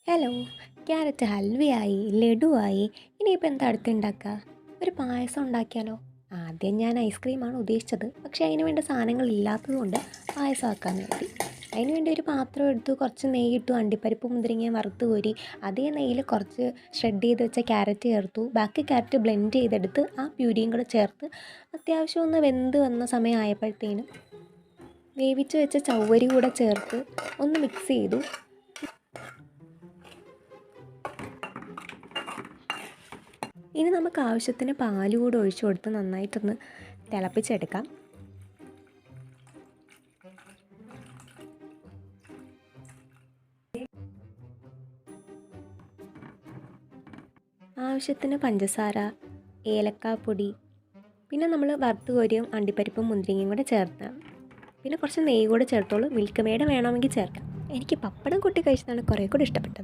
Hello, carrot ഹൽവയായി, ലഡുവായി. ഇനിയിപ്പോൾ എന്താ അടുത്തുണ്ടാക്കുക? ഒരു പായസം ഉണ്ടാക്കിയാലോ? ആദ്യം ഞാൻ ഐസ്ക്രീമാണ് ഉദ്ദേശിച്ചത്. പക്ഷേ അതിന് വേണ്ട സാധനങ്ങൾ ഇല്ലാത്തതുകൊണ്ട് പായസം ആക്കാമെന്ന് കരുതി. അതിന് വേണ്ടി ഒരു പാത്രം എടുത്തു, കുറച്ച് നെയ്യിട്ടു, അണ്ടിപ്പരിപ്പ് മുന്തിരിങ്ങയും വറുത്ത് കോരി അതേ നെയ്യിൽ കുറച്ച് ഷ്രെഡ് ചെയ്ത് വെച്ച ക്യാരറ്റ് ചേർത്തു. ബാക്കി ക്യാരറ്റ് ബ്ലെൻഡ് ചെയ്തെടുത്ത് ആ പ്യൂരിയും കൂടെ ചേർത്ത് അത്യാവശ്യം ഒന്ന് വെന്ത് വന്ന സമയമായപ്പോഴത്തേനും വേവിച്ച് വെച്ച ചവ്വരി കൂടെ ചേർത്ത് ഒന്ന് മിക്സ് ചെയ്തു. ഇനി നമുക്ക് ആവശ്യത്തിന് പാല് കൂടെ ഒഴിച്ചു കൊടുത്ത് നന്നായിട്ടൊന്ന് തിളപ്പിച്ചെടുക്കാം. ആവശ്യത്തിന് പഞ്ചസാര, ഏലക്കാപ്പൊടി, പിന്നെ നമ്മൾ വറുത്ത് കോരിയും അണ്ടിപ്പരിപ്പും മുന്തിരിങ്ങയും കൂടെ ചേർത്താം. പിന്നെ കുറച്ച് നെയ്യ് കൂടെ ചേർത്തോളൂ. മിൽക്ക് മെയ്ഡ് വേണമെങ്കിൽ ചേർക്കാം. എനിക്ക് പപ്പടം കൂട്ടി കഴിച്ചതാണ് കുറേ കൂടി ഇഷ്ടപ്പെട്ടത്.